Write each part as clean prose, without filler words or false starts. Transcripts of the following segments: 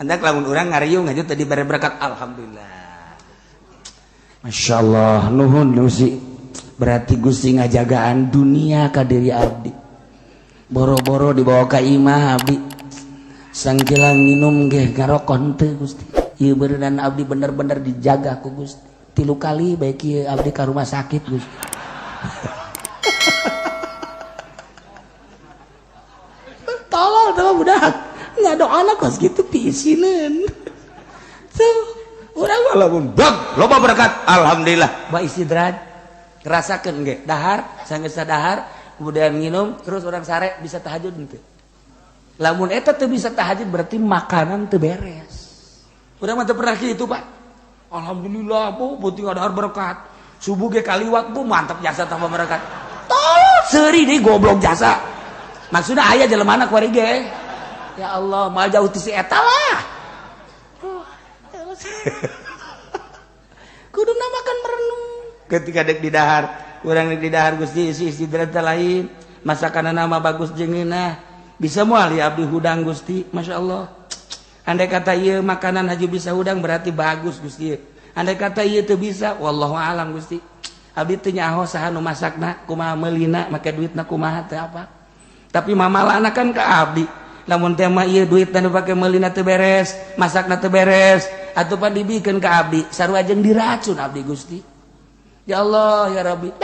hendak lamun urang ngariung ngajut tadi bare berkat alhamdulillah. Masya Allah nuhun Gusti. Berarti Gusti ngajagaan dunia ka diri abdi. Boro-boro dibawa ka imah abdi. Sangkilang minum ge ngarokon teu Gusti. Ieu beuneuran abdi bener-bener dijaga ku Gusti. 3 kali baik ieu abdi ka rumah sakit Gusti. Tolol teh budak. Ngado anak kos gitu piisineun. Tuh, urang mah lamun bag loba berkat alhamdulillah. Ba istidraj ngerasakeun ge dahar, sanggeus dahar kemudian minum terus orang sare bisa tahajud henteu. Lamun eta teu bisa tahajud berarti makanan teu beres. Urang mah teu pernah kitu, Pak. Alhamdulillah, Bu, beuting dahar berkat. Subuh ge kaliwat, Bu, mantap jasa tambah berkat. Tolol seuri deui goblok jasa. Maksudnya aya jelemana kuari ge. Ya Allah, mal jauh ti si eta lah. Kuduna makan merenung. Ketika dek di dahar, urang dek di dahar Gusti isi istidraj lain. Masakanana mah bagus jeung ngeunah. Bisa moal ya abdi hudang Gusti, Masya Allah. Andai kata ieu makanan haji bisa hudang berarti bagus Gusti. Andai kata ieu teu bisa, wallahu alam Gusti. Abdi teu nyaho saha nu masakna, kumaha meulina, make duitna kumaha teu apa. Tapi mamalana kan ka abdi. Lamun teh mah ieu duitna dipake meulina teu beres, masakna teu beres, atuh pan dibikeun ka abdi, sarua jeung diracun abdi Gusti. Ya Allah ya Rabbi.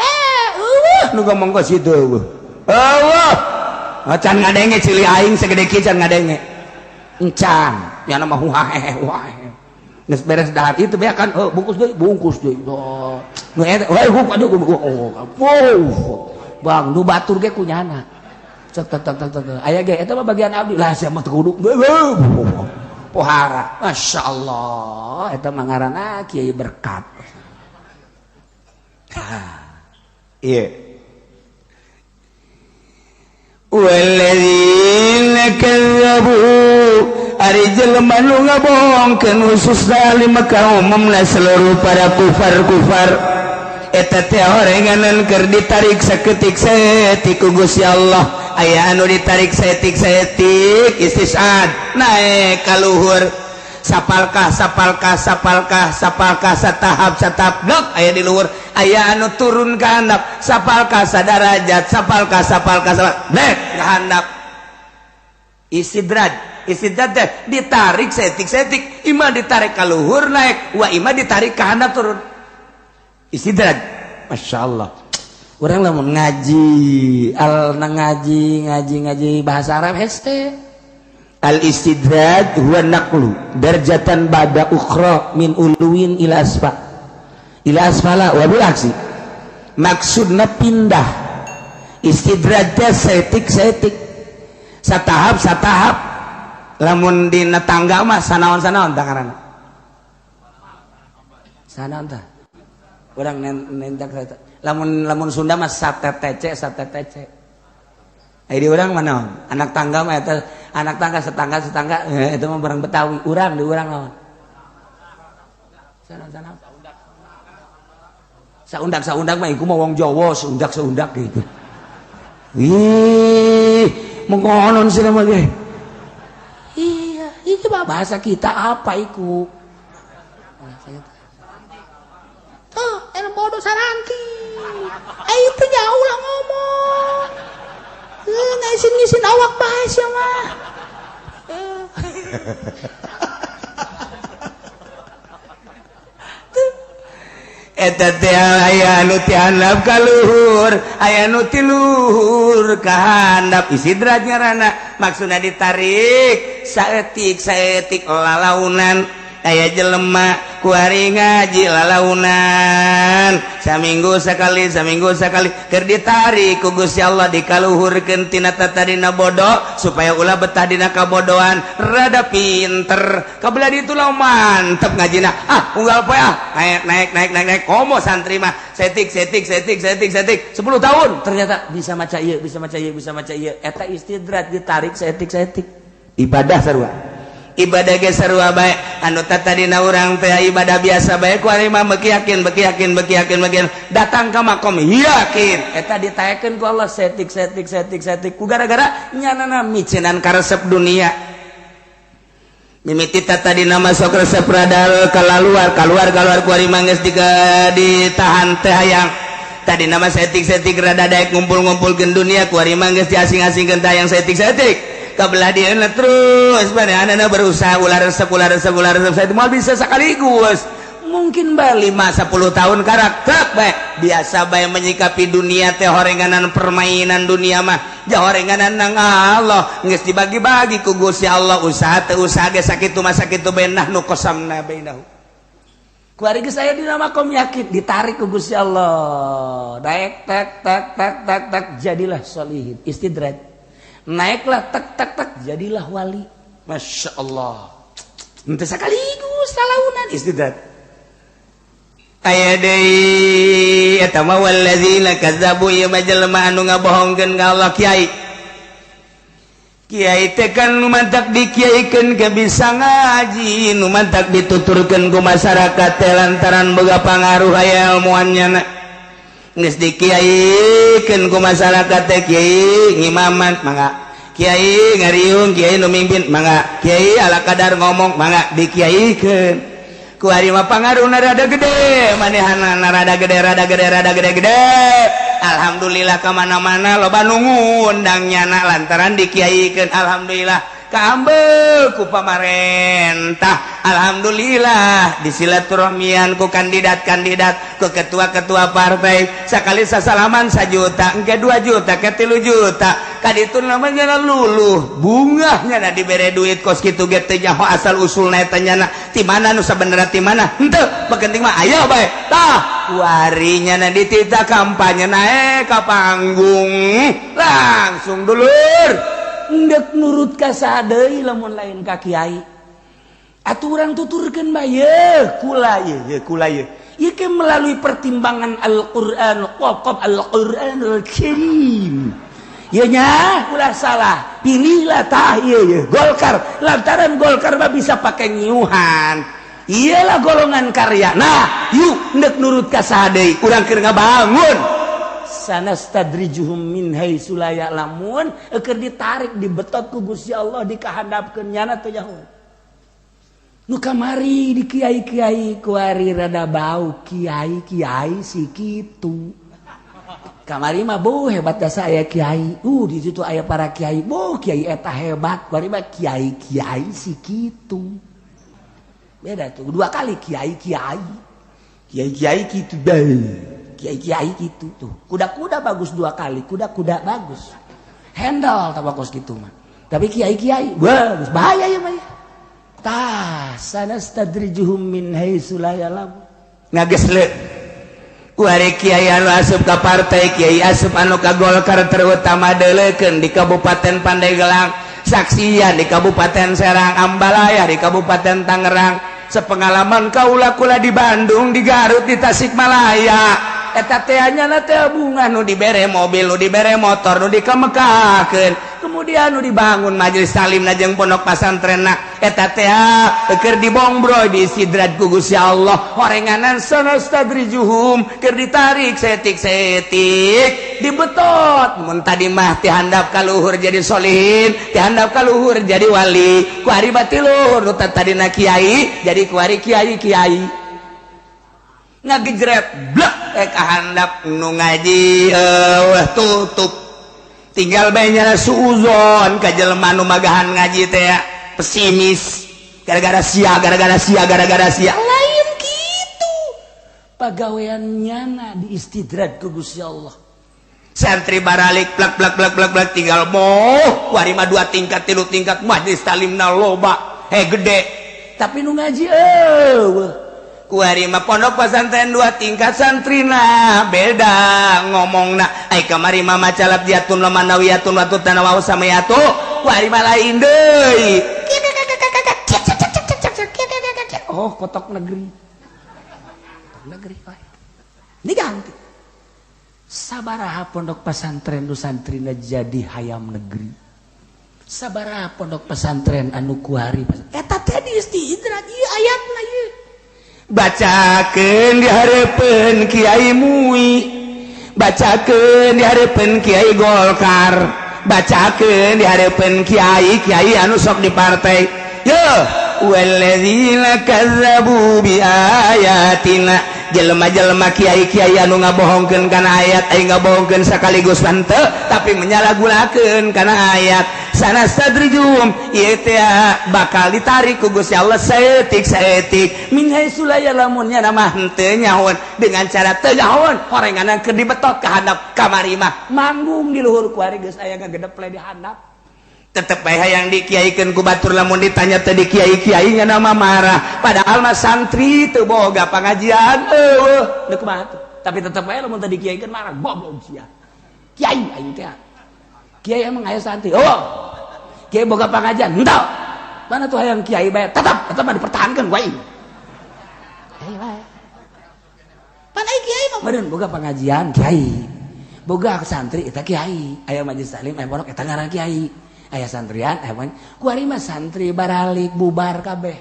Nu ngomong ka situ eueuh. Allah. Acan ngadenge cili aing segede kieu can ngadenge. Encan, nya mah huahe huahe. Geus beres dahar itu bea kan, bungkus deui. Nu eta, aduh Bang, nu batur ge kunyana. Cek aya ge eta mah bagian abdi. Lah sia mah teu kudu. Pohara. Masyaallah, eta mah ngaranna kiai berkat. Iya. Walladzina kadzabu ari jelema nu ngabohongkeun khususna lima kaum seluruh para kufar eta teh horenganan keur ditarik saketik saeutik ku Gusti Allah. Aya anu ditarik saeutik istisad naik ka luhur sapalkah satahap blok aya di luhur. Aya anu turun ka handap sapalkah sadarajat sapalkah blek ka handap. Istidraj teh ditarik saeutik imah ditarik ka luhur naik wa imah ditarik ka handap turun. Istidraj masyaallah. Urang lamun ngaji bahasa Arab heste al istidraj huwa naqlu darjatan ba'da ukhra min uluwin ila asfala wa bil aksi. Maksudna pindah. Istidraj teh saeutik satahap lamun dina tangga mah sanaon tah ngaranna. Sanaon tah? Urang nentak lamun Sunda mah satetece. Ai di urang mah naon? Anak tangga mah eta anak tangga setangga eta mah barang Betawi. Urang di urang naon? Sana. Saundak mah iku mah wong Jawa, saundak gitu. Ih, mengonon sih nama ge. Iya, itu bahasa kita apa iku? Tuh, enak bodoh saranti. Itu jauh lah ngomong. Ngaisin awak bahas ya mah. Eta teh aya nu ti handap ka luhur, aya nu ti luhur ka handap. Istidraj ngaranna, maksudna ditarik saeutik lalaunan. Aya jelema kuari ngaji lalaunan saminggu sakali keur ditarik ku Gusti Allah dikaluhurkeun tina tatadina bodoh supaya ulah betah dina kabodohan rada pinter kabelah ditu lah mantep ngajina unggal poe naik komo santri mah setik 10 tahun ternyata bisa maca ieu eta istidraj ditarik setik ibadah sarua ibadah ge sarua bae anu tatadina urang teh ibadah biasa bae ku ari mah beuki yakin datang ka makom yakin eta ditaekeun ku Allah setik ku gara-gara nyanana micenan karesep dunia mimiti tadi nama sok resep radal keluar kuari mangges ditahan teh hayang tadi nama setik rada daek ngumpul dunia kuari mangges diasing-asingkeun tayang setik kabelah dia terus anak berusaha ular resep saya mau bisa sekaligus mungkin bae 5-10 tahun karakter bae biasa bae menyikapi dunia teh horenganan permainan dunia mah jah horenganan nang Allah geus dibagi-bagi ku Gusti Allah usaha teu usaha ge sakitu mah sakitu benah nu qasamna bainahu ku ari geus aya dina makom yakin ditarik ku Gusti Allah daek tak jadilah solihin istidraj naiklah tak jadilah wali Masya Allah henteu sakaligus salaunan istidraj aya deui eta mah walladzina kadzabu ieu mah jelema anu ngabohongkeun ka Allah kiai teh kan nu mantak dikiaikeun ke bisa ngaji nu mantak dituturkeun ku masyarakat teh lantaran boga pangaruh aya ilmuannya geus dikiaikeun ku masyarakat teh kiai ngimaman mangga kiai ngariung kiai nu mimpin mangga kiai ala kadar ngomong mangga dikiaikeun ku ari mah pangaruhna rada gede manehanna rada gede alhamdulillah ka mana-mana loba nu ngundang nyana lantaran dikiaikeun alhamdulillah kaambeu ku pamarentah alhamdulillah disilaturahmian ku kandidat-kandidat ku ketua-ketua partai sakali sasalaman 1 juta engke 2 juta ke 3 juta kaditu namanya luluh bungahnya na dibere duit kos kitu ge teh nyaho asal usulna eta nyana ti mana nu sabenerna ti mana henteu penting mah aya bae tah warinya na ditita kampanye nae ka panggung langsung dulur ndek nurut ka sadeui lamun lain ka kiai aturan tuturkeun bae ye kula ye ieu ke melalui pertimbangan Al-Qur'an waqaf Al-Qur'anul Karim ieu nya ulah salah pilihlah tah ieu Golkar lantaran Golkar mah bisa pake nyiuhan iyalah golongan karya nah yuk ndek nurut ka sadeui urang keur ngabangun sanastadrijuhum min haitsu la ya'lamun keur ditarik dibetot ku Gusti Allah dikahandapkeun nyana teh nyaho nu kamari di kiai-kiai ku ari rada bau kiai si kitu kamari mah beuh hebat dasa aya kiai di situ aya para kiai kiai eta hebat bari mah kiai si kitu beda tuh 2 kali kiai kitu bae kiai gitu tuh kuda-kuda bagus 2 kali kuda-kuda bagus handle tabakos gitu mah tapi kiai bagus bahaya ya mah tah sanastadrijuhum min haitsu la ya'lam ngagesle ku ari kiai anu asup ka partai kiai asup anu ka Golkar terutama deuleukeun di Kabupaten Pandeglang saksian di Kabupaten Serang Ambalaya di Kabupaten Tangerang sepengalaman kaula kula di Bandung di Garut di Tasikmalaya eta teh anyana teh bunga nu dibere mobil nu dibere motor nu dikamekakeun kemudian nu dibangun majelis salimna jeung pondok pasantrenna eta teh keur dibongbroy diisidraj ku Gusti Allah horenganan sanastadrijuhum keur ditarik setik dibetot mun tadi mah ti handap ka luhur jadi solihin ti handap ka luhur jadi wali ku ari bati luhur nu tadina kiai jadi ku ari kiai ngagejret blek kahandap nu ngaji tutup tinggal bae nya suuzon ka jelema nu magahan ngaji teh pesimis gara-gara sia lain kitu pagawean nyana diistidraj ku Gusti Allah santri baralik plak tinggal moh wari mah 2 tingkat 3 tingkat majelis talimna loba gede tapi nu ngaji kuari mah pondok pesantren 2 tingkat santrina beda ngomongna ai kamari mah macalab diatun lamanawiyatun watut tanawau samayatu kuari mah lain deui oh kotok negeri ini ganti sabaraha pondok pesantren nu santrina jadi hayam negeri sabaraha pondok pesantren anu kuari eta teh diistidraj ieu ayatna ieu bacakeun di hareupeun Kiai Mui bacakeun di hareupeun Kiai Golkar bacakeun di hareupeun kiai anu sok di partai walladzina kazzabu bi ayatina jelema-jelema kiai-kiai anu ngabohongkeun kana ayat ai ngabohongkeun sekaligus henteu tapi menyalahgunakeun kana ayat sanastadrijum ieu teh bakal ditarik ku Gusti Allah saeutik min haitsu la ya'lamun nya mah henteu nyahoan dengan cara teu nyahoan horenganan keur dibetot ka handap kamari mah manggung di luhur kuari geus aya ngagedep le di handap tetep bae hayang dikiaikeun ku batur lamun ditanya teh di kiai-kiai nya nama marah padahal mah santri teu boga pangajian eueuh deuk kumaha tuh tapi tetep bae lamun teh dikiaikeun marah goblok sia kiai aing teh kiai emang aya santri kiai boga pangajian henteu mana tuh hayang kiai bae tetep mah dipertahankeun ku aing kiai bae pan ai kiai mah meureun boga pangajian kiai boga santri eta kiai aya majelis taklim aya pondok eta ngaran kiai aya santrian kuari mah santri baralik bubar kabeh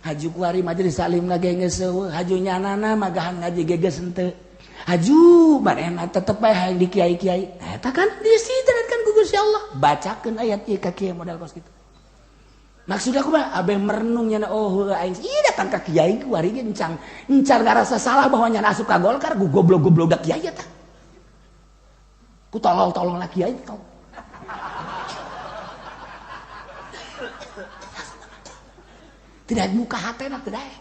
haju kuari majelis taklim ngage seueuh haju nyanana magahan ngaji geges henteu haju barena tetep bae hayang di kiai-kiai eta kan disidratkan ku Gusti Allah bacakeun ayat ieu ka kiai modal kos kitu maksudna kumaha abeh merenung nyana aing ieu datang ka kiai kuari ge encan ngarasa salah bahwa nyana asup ka Golkar ku goblok-goblok da kiai eta ku tolol-tolol la kiai tol tidak muka hatena teu dae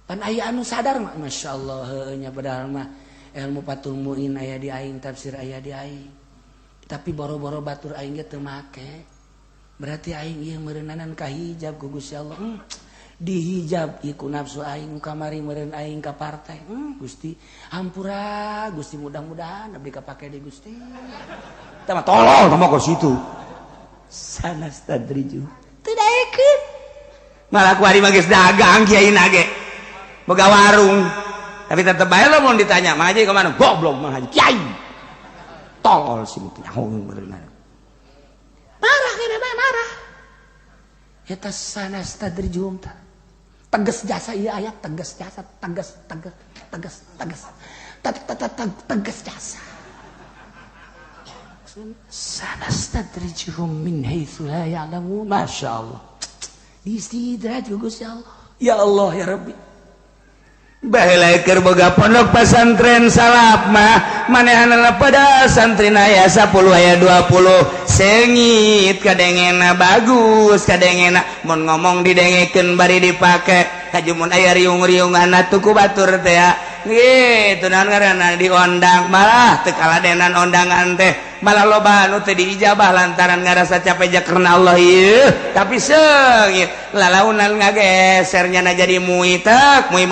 pan aya anu sadar mah masyaallah nya padahal mah ilmu patul muin aya di aing tafsir aya di aing tapi boro-boro batur aing ge teu make berarti aing ieu meureunanan ka hijab ku Gusti Allah dihijab ieu ku nafsu aing kamari meureun aing ka partai Gusti hampura Gusti mudah-mudahan abdi kapake di Gusti tah mah tolol mah ka situ sanastadriju teu daekeun malah kuari mah geus dagang kiai nage boga warung tapi tetep bae lo mun ditanya mah aja ke mana goblok mah aja kiai tolol sih teh nyahoeun beuneunan marah kene bae marah eta sanastadrijum tah tegas jasa ieu ayat tegas jasa tegas jasa sanastadrijum min haitsu la ya'lamun masyaallah istidrat ku Gusti Allah ya Allah ya Rabbi baheula keur boga pondok pesantren salap mah manehanna pada santrin aya 10 aya 20 sengit kadengena bagus kadengena mun ngomong didengekeun bari dipake kaju mun aya riung-riunganna tuku batur teh gitu naon ngaranna diondang malah teu kaladenan ondangan teh malah loba anu teu diijabah lantaran ngarasa capek karena Allah ieu tapi seungit lalaunan ngageser nyana jadi muitek mui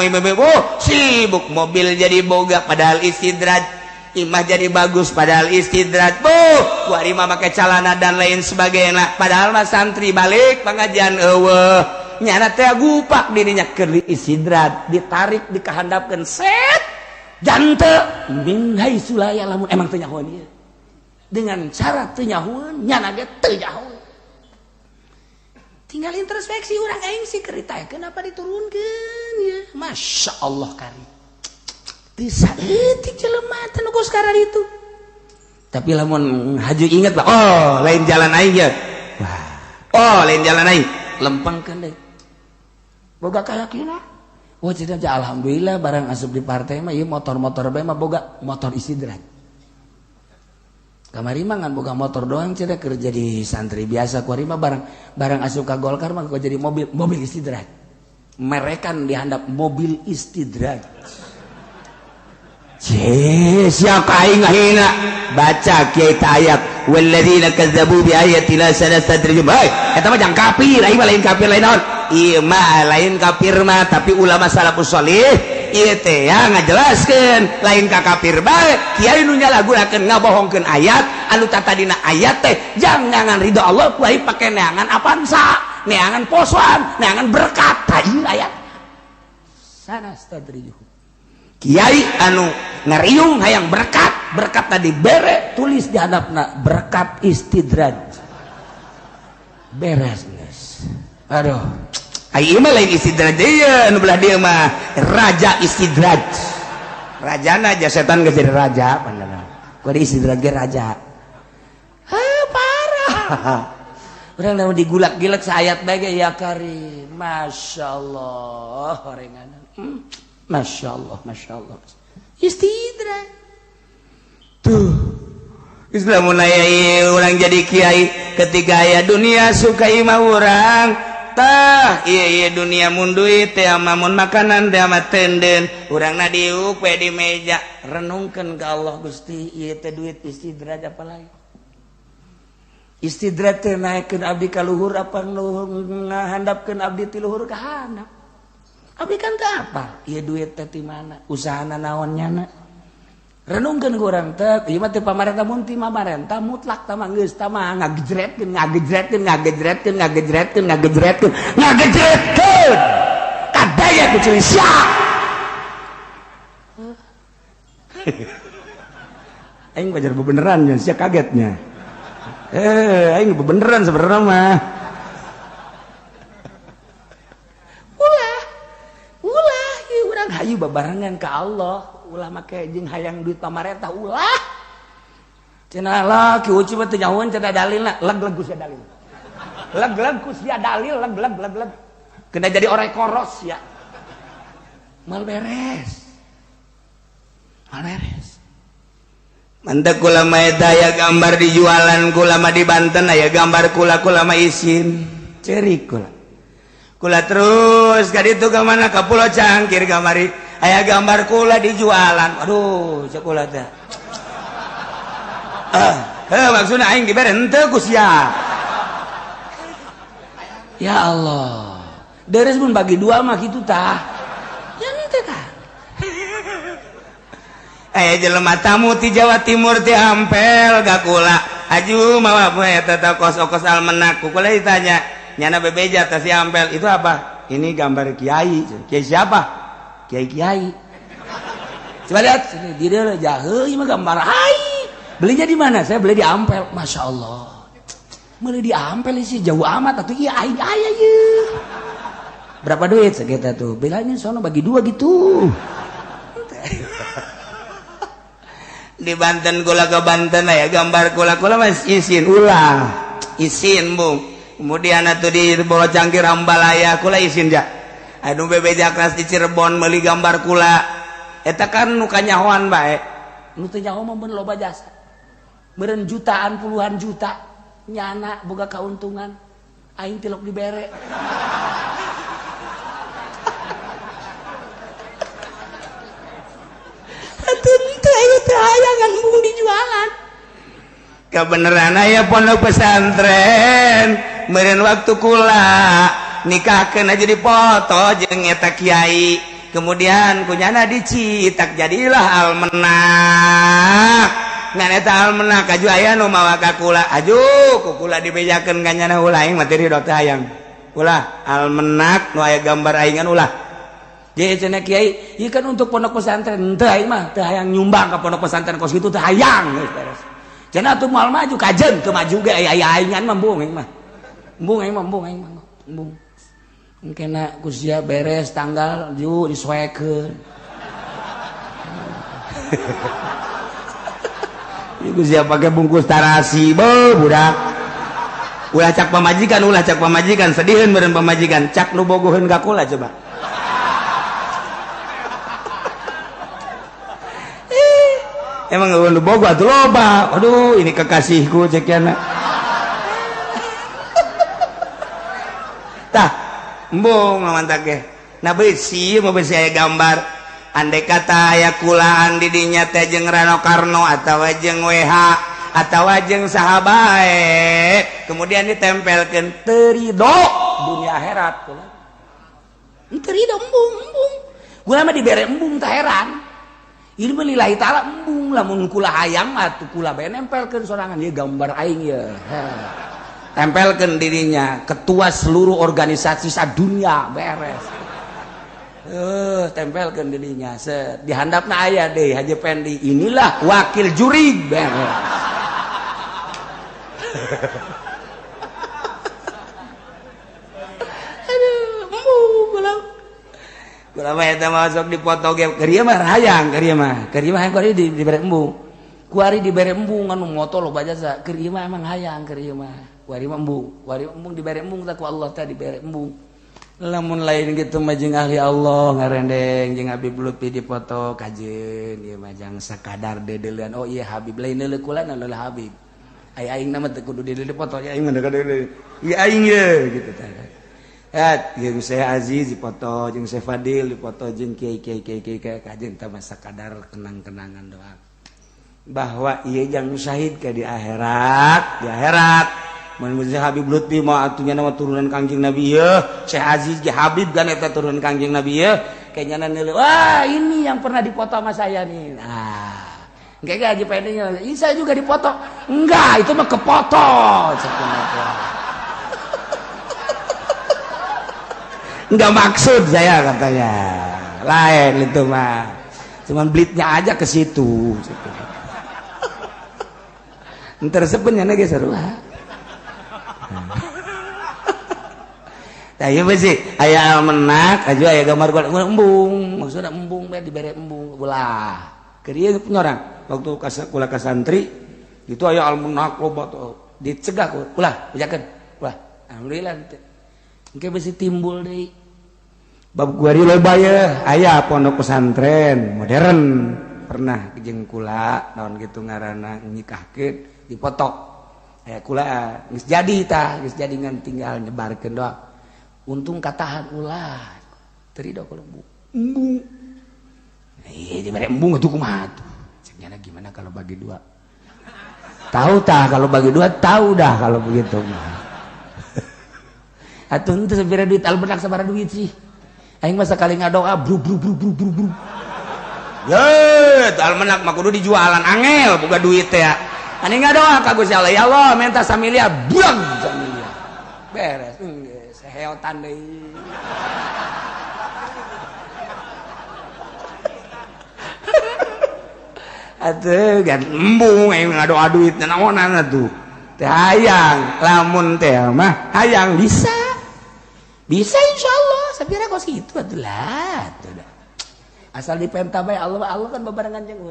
sibuk mobil jadi boga padahal istidrat imah jadi bagus padahal istidrat kuari mah make calana dan lain sebagainya padahal mah santri balik pengajian eueuh nyana teh gupak dirinya keur istidrat ditarik dikahandapkeun set jante min haitsu la ya'lamun emang teu nyahoeun ieu dengan cara teu nyahoeun nyana ge teu nyahoeun tinggal introspeksi urang aing sih keur ditaekeun apa diturunkeun ya masyaallah kari teu saeutik jelema teh nu sekarang itu tapi lamun haju inget lah lain jalan aing ya lain jalan aing lempengkeun deui boga kayakina cenah alhamdulillah barang asup di partai mah ieu motor-motor bae mah boga motor istidrat kamari mah ngan boga motor doang cenah keur jadi santri biasa kuari mah barang asup ka Golkar mah jadi mobil istidrat merekan dihandap mobil istidrat siapa aing ngahina baca kiai ayat walladzina kazzabu bi ayatina sanastadrijum eta mah jang kafir aing mah lain kafir lain naon ieu mah lain kafir mah tapi ulama salafus shalih ieu teh ya ngajelaskeun lain ka kafir bae kiai nu nyalahgunakeun ngabohongkeun ayat anu tatadina ayat teh jangan ridho Allah kuai pake neangan apansa neangan posoan neangan berkat ieu ayat sanastadrijum kiai anu ngariung hayang berkat tadi bere tulis di hadapna berkat istidraj beres guys aduh ai mah lain istidraj deui anu belah dieu mah raja istidraj rajana aja setan geus jadi raja pandangan ku di istidraj ge raja parah urang lamun digulak-gilak sayat bae ya Karim. Masyaallah horenganan. Masyaallah, masyaallah. Istidrak. Tuh. Islam aya urang jadi kiai ketika aya dunia suka imah urang. Tah iya dunia mun duit teh mun makanan teh mah tenden. Urangna diuk we di meja renungkeun ka Allah Gusti ieu teh duit istidrak apa lain. Istidrak teh naikkeun abdi ka luhur apa ngahandapkeun abdi ti luhur ka handap. Abdi kan teu apal ieu duit teh ti mana, usahana naon nyana. Renungkeun ku urang teh ieu mah teh pamarentah mun ti pamarentah mutlak tah mah geus tah mah ngagejretkeun kadaya ku ceulis sia. Aing bajar bebeneran nya sia kagetnya. Aing bebeneran sebenarnya mah. Ulah ieu urang hayu babarengan ka Allah. Ulah make jeung hayang duit pamarentah ulah. Cenah lah ki uci mah teu nyahoan cenah dalilna, leg-leg ku sia dalil. Leg-leg ku sia dalil, leg. Kena jadi orang koros ya. Mal beres. Mantep kula mah eta aya gambar di jualan kula mah di Banten aya gambar kula mah isin. Ceurik kula terus ka ditu ka mana ka Pulau Cangkir kamari aya gambar kula di jualan. Aduh cek kula teh. Maksudna aing dibere henteu ku sia. Ya Allah. Deres mun bagi dua mah kitu tah. Ya henteu kan. Jelema tamu ti Jawa Timur ti ampel ka kula. Aju mawa poe eta kos-kos almenak. Kula ditanya, nyana bebeja teh si ampel itu apa? Ini gambar kiai. Kiai siapa? Kiai. Coba lihat sini, di dia jaheuh ieu mah gambar ai. Belinya di mana? Saya beli di Ampel. Masya Allah. Beli di Ampel sih jauh amat atuh ieu ai ieu. Berapa duit segitu tuh? Bilangin sono bagi dua gitu. Di Banten kula ke Banten ya gambar kula mas isin ulah isin bung kemudian atuh di Pulau Cangkir Ambalaya kula isin ja anu bebeja kelas di Cirebon meuli gambar kula eta kan nu kanyahoan bae nu teu nyaho mah beun loba jasa meureun jutaan puluhan juta nyana boga kauntungan aing tilok dibere. Hayangan embung dijualan kebeneran aya pondok pesantren meureun waktu kula nikahkeun aja dipoto jeung eta kiai kemudian kunyana dicitak jadilah almenak ngan eta almenak aju aya nu mawa ka kula aju ku kula dibejakeun ka nyana ulah aing materi dot hayang ulah almenak nu aya gambar aing ulah. Jadi cenah kiai, ieu kan untuk pondok pesantren, teu aing mah teu hayang nyumbang ka pondok pesantren kos kitu teu hayang geus beres. Cenah atuh moal maju kajen teu maju ge aya aingan mah embung aing mah. Embung aing mah. Engkena ku sia beres tanggal ju disoekeun. Ieu sia pake bungkus tarasi, budak. Ulah cak pamajikan, sediheun meureun pamajikan, cak nu bogoheun ka kula coba. Emang nggak bogo atuh loba. Aduh, ini kekasihku cekiana. Tah, embung mantap ge. Nah beusi aya gambar. Andai kata aya kulaan di dinya teh jeung Rano Karno atawa jeung WH atawa jeung saha bae. Kemudian ditempelkeun teu ridho dunia akhirat kula. Teu ridho embung. Kula mah dibere embung teh heran. Ini lillahi ta'ala embung lamun kula hayang atuh kula bae nempelkeun sorangan ieu gambar aing ya. Tempelkeun dirinya ketua seluruh organisasi sadunya beres. Tempelkeun dirinya di handapna aya deh Haji Pendi inilah wakil juri beres. Aduh, kula mah eta masuk dipoto ge keur mah hayang keur mah hayang dibere embung ku ari dibere embung anu moto loba jasa keur mah emang hayang keur mah wari embung dibere embung tak ku Allah teh dibere embung lamun lain gitu mah jeung ahli Allah ngarendeng jeung Habib Lutfi dipoto kajeun ieu mah jang sakadar dedeuleun oh iya Habib lain leuleuh kula leuleuh Habib aing nama teu kudu dedeuleun dipoto ya aing mah dedeuleun ieu aing ye gitu teh jeung Syekh Aziz dipoto jeung Syekh Fadil dipoto jeung kiai-kiai kajeun teh mah sakadar kenang-kenangan doang bahwa ieu jang syahid ke di akhirat mun Habib Lutfi mah atunya nama turunan Kangjeng Nabi ya Syekh Aziz ge Habib kan eta turunan Kangjeng Nabi ya kayaknya neuleuh wah ini yang pernah dipoto sama saya nih nah enggak Haji Pendenya ini saya juga dipoto enggak itu mah kepoto enggak maksud saya katanya lain itu mah cuman blitnya aja ke situ entar sebenarnya ge sarua tah ieu sih aya menak aju aya gambar gua embung maksudna embung bae dibere embung ulah keur ieu nyorang waktu kula ka santri itu aya almenak loba tuh dicegah ulah bejakeun ulah alhamdulillah engke bisi timbul deui bab guari loba ya aya pondok pesantren modern pernah jeung kula naon kitu ngaranna nikahkeun dipoto aya kula geus jadi tah geus jadi ngan tinggal nyebarkeun doang untung katahan ulah terido kalau embung iya diberi embung itu kumaha tuh cenah gimana kalau bagi dua tahu tah kalau bagi dua tahu dah kalau begitu mah atuh henteu sabira duit albenak sabaraha duit sih aing mah sakali ngadoa bru ye albenak mah kudu dijualan angel boga duit teh ya ani ngadoa ka Gusti Allah ya Allah minta 1 miliar brang 1 miliar beres heotan deui atuh gan embung aing ngadoa duit naonan atuh teh hayang lamun teh mah hayang bisa insyaallah sabira kos kitu atuh lah asal dipenta bae Allah kan bebarengan jeung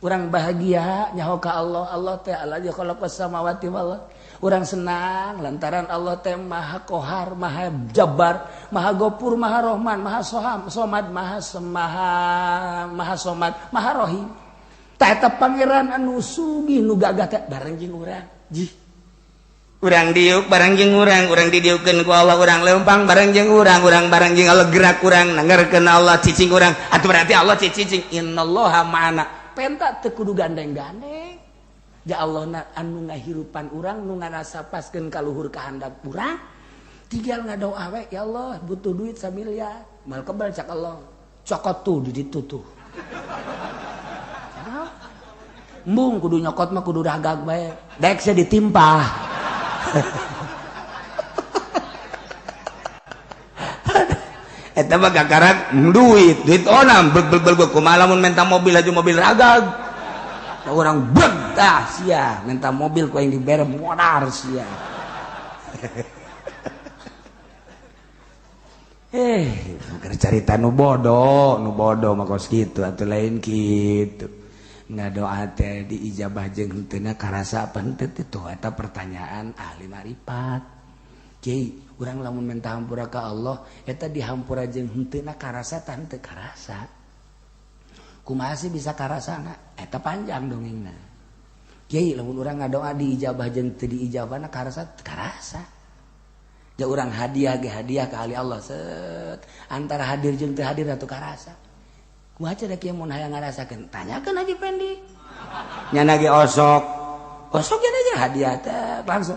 urang bahagia nyaho ka Allah teh Allah ja khalaqas samawati wal urang senang lantaran Allah teh maha kohar maha jabbar maha gopur maha rohman maha somad maha somad maha rohim tah eta pangeran anu sugih nu gagah teh bareng jeung urang urang diuk bareng jeung urang didieukeun ku Allah urang leumpang bareng jeung urang bareng jeung Allah gerak urang nangerkeun Allah cicing urang atuh berarti Allah cicing innallaha ma'ana penta teu kudu gandeng-gandeng ja Allah anu ngahirupan urang nu ngarasapaskeun ka luhur kahandap urang tinggal ngadoa we ya Allah butuh duit 1 miliar mal kebal cak Allah cokot tuh di ditu tuh embung kudu nyokot mah kudu ragag bae dek saya ditimpah eta mah gagaran duit onam bel kumaha lamun menta mobil aja mobil ragag orang beg tah sia minta mobil ku yang dibere modar sia keur carita nu bodoh mah kos kitu atuh lain kitu ngadoa teh diijabah jeung henteu karasa apa henteu itu eta pertanyaan ahli marifat kiai urang lamun minta hampura ka Allah eta dihampura jeung henteu karasa tah henteu karasa kumaha sih bisa karasana eta panjang dongengna kiai lamun urang ngadoa diijabah jeung teu diijabahna karasa ja urang hadiah ge hadiah ka ahli Allah set antara hadir jeung teu hadir atuh karasa kumaha cenah kieu mun hayang ngarasakeun tanyakeun Haji Pendi nyana ge osok ge aja hadiah teh langsung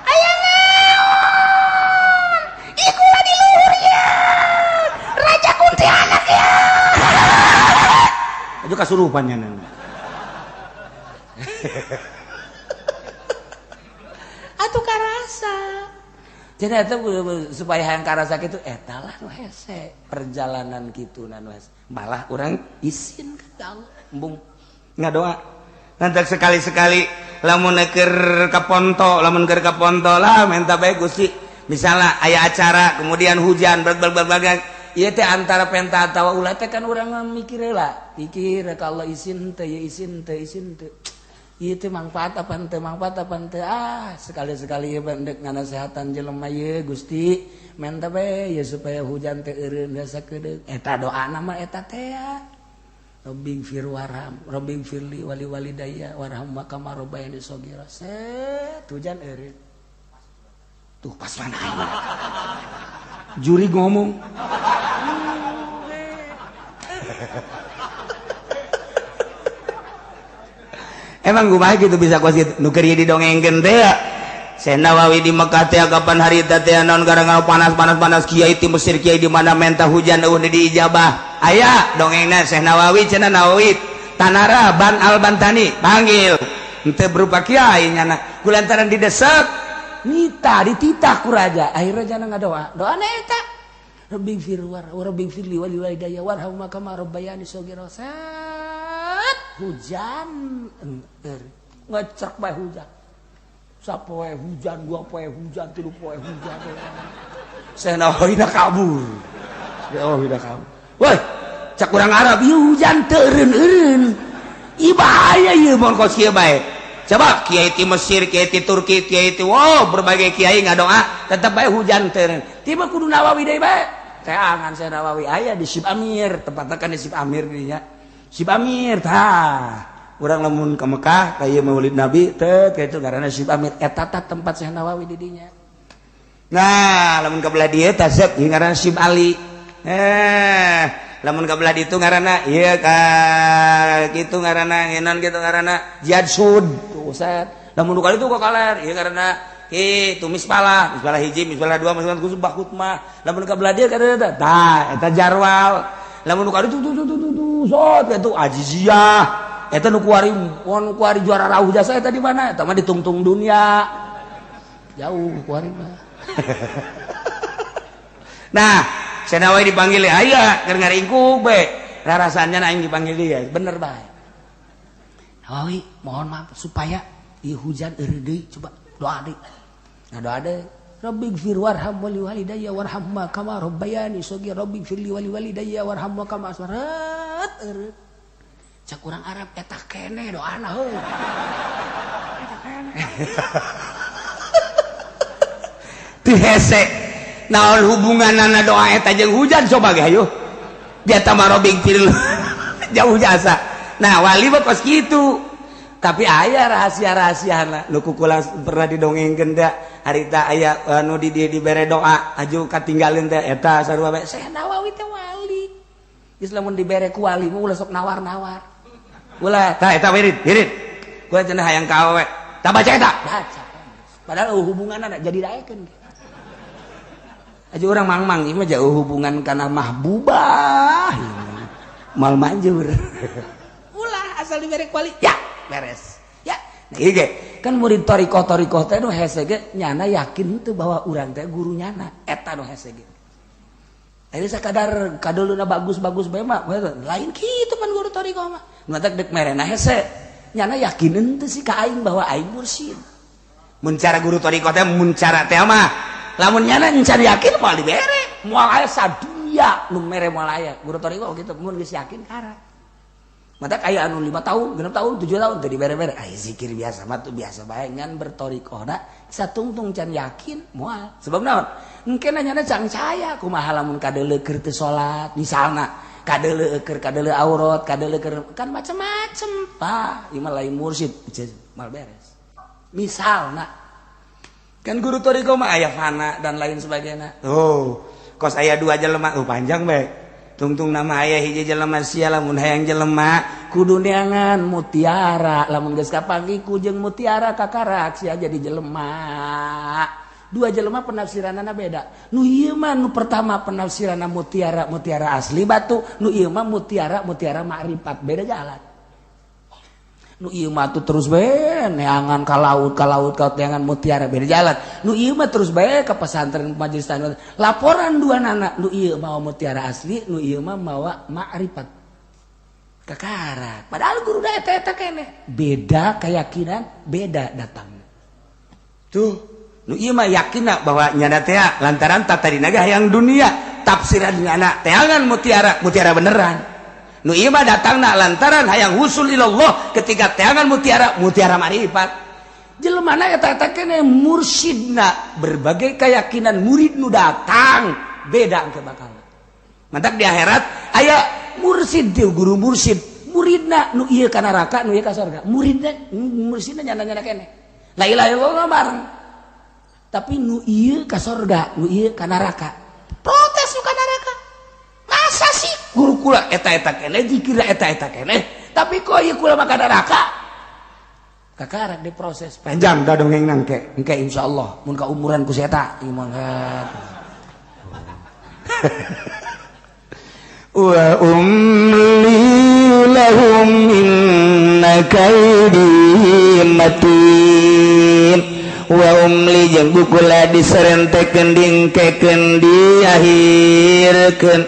aya naon ikula di luhurnya raja kuntilanak ya aja kasurupan nyana atuh karasa jadi eta supaya hayang karasa kitu eta lah nu hese perjalanan kitu na nu hese malah urang isin ka Allah embung ngadoa nanti sekali-sekali lamun keur ka ponto lah minta bae Gusti misalnya aya acara kemudian hujan berbagai ieu teh antara penta atawa ulah teh kan urang mikir heula pikir ka Allah isin teh isin teh itu manfaat apa ente sekali-sekali bandek nganasehatan jelema ye Gusti menta bae ya supaya hujan teu eureun biasa kedeuk eta doana mah eta teh Robbing fir warham Robbing firli wali walidayya warham kama rabbayani shaghira set hujan eureun tuh pas mana juri ngomong emang kumaha gitu bisa kuasit nu keur di dongengkeun teh Syekh Nawawi di Mekah teh kapan harita teh naon gara-gara panas kiai ti Mesir kiai di mana menta hujan eueuh di ijabah aya dongengna Syekh Nawawi cenah Nawawi Tanara Ban Al-Bantani panggil henteu berupa kiai nyana kulantaran didesak nita dititah ku raja akhirnya jana ngadoa doana eta Rabbing firli wali walidayya warham kama rabbayani shaghira hujan enter ngecek bae hujan sapoe hujan dua poe hujan tilu poe hujan Syekh Nawawi dah kabur woi cak urang Arab ieu hujan teu eureun ieu bahaya ieu mun kos kieu bae coba kiai ti Mesir kiai ti Turki kiai ti berbagai kiai ngadoa tetep bae hujan teu eureun tiba kudu Nawawi deui bae teangan Syekh Nawawi aya di Sib Amir tempatna kan di Sib Amir dinya Sib Amir tah urang lamun ka Mekah ka ieu Maulid Nabi teh kitu ngaranna Sib Amir eta tah tempat Syekh Nawawi di dinya nah lamun ka belah dieu tah Syekh ngaranna Sib Ali lamun ka belah ditu ngaranna ieu ka kitu ngaranna ngenan kitu ngaranna Jihad Sud tuh set lamun ka ditu ka kaler ieu ngaranna itu misbalah hiji misbalah dua misbalah khusus bakut mah lamun ka belah dieu kada tah eta Jarwal lamun nu ka ditu sot itu Ajiziyah eta nu kuari juara rauh jasa eta di mana eta mah di tungtung dunia jauh kuari mah nah Syekh Nawawi dipanggil aya keur ngaringkuk be rarasannya aing dipanggil dia bener bae Nawawi mohon maaf supaya ieu hujan eureun deui coba doa deui nah doa deui Rabbighfir warham wali walidayya warhamma kama rabbayani shaghira Rabbighfirli wali walidayya warhamma kama aswarat eureun cak urang Arab eta keneh doana heuh eta keneh teu hese naon hubunganna doa eta jeung hujan coba ge hayu dia tamah Rabbighfir jauh jasa nah wali mah kos kitu tapi aya rahasia-rahasiana nu kukula pernah didongengkeun da harita aya anu di dibere doa aju katinggalin teh eta sarua bae Syekh Nawawi teh wali geus lamun dibere ku wali mah ulah sok nawar-nawar ulah tah eta wirid gua cenah hayang ka awewe tah baca eta baca padahal hubunganna jadi daekeun aju urang mangmang ieu mah jauh hubungan kana mahbubah mal manjur ulah asal dibere ku wali ya beres ya nah, iya kan murid torikoh teh nu hese ge nyana yakin itu bahwa urang teh guru nyana eta nu hese ge ari sakadar kadoleuna bagus-bagus bae mah lain kitu man guru torikoh mah nu teh dek merena hese nyana yakin teu si ka aing bahwa aing mursyid mun cara guru torikoh teh mun cara teh mah lamun nyana encan yakin moal dibere moal aya sadunya nu mere moal aya guru torikoh kitu mun geus yakin kara mata kayak anu 5 tahun, 6 tahun, 7 tahun tadi bere-bere. Ai zikir biasa mah tuh biasa bae ngan bertorikohna satungtung can yakin moal. Sebab naon? Engke nanyana can caya kumaha lamun kadeuleu teu salat misalna, kadeuleu aurat, kadeuleu kan macam-macam. Tah, ieu mah lain mursyid mal beres. Misalna kan guru torikoh mah aya fana dan lain sebagainya. Oh, kos aya 2 jelema, panjang bae. Tungtung nama ayah hiji jelema sia lamun hayang jelema kudu neangan mutiara lamun geus kapanggih ku jeung mutiara kakarak sia jadi jelema 2 jelema penafsiranana beda nu ieu mah nu pertama penafsiranna mutiara asli batu nu ieu mah mutiara makrifat beda jalan nu ieu mah tuh terus bae neangan ka laut neangan mutiara beda jalan nu ieu mah terus bae ka pesantren majelis taklim laporan 2 nana nu ieu mah mutiara asli nu ieu mah mawa makrifat kakarak padahal guru da eta keneh beda keyakinan beda datang tuh nu ieu mah yakinna bahwa nyana teh lantaran tata dina ge hayang dunia tafsiran nyana teangan mutiara beneran nu ieu mah datangna lantaran hayang husul ilallah ketika teangan mutiara marifat. Jelema eta keneh mursyidna berbagai keyakinan murid nu datang beda engke bakal. Mantap di akhirat aya mursyid guru mursyid muridna nu ieu ka neraka nu ieu ka surga. Mursyidna nyana keneh. La ilaha illallah bareng. Tapi nu ieu ka surga, nu ieu ka neraka. Protes nu ka neraka. Masa sih guru kula eta keneh dikira eta keneh, tapi kok ieu kula mah ka neraka? Kakarak diproses panjang da dongeng nangke. Engke insyaallah mun ka umuran ku si eta ieu mah. Wa umli lahum inna kaidi matin wa umli jeung bukula diserentekeun dingkekeun diakhirkeun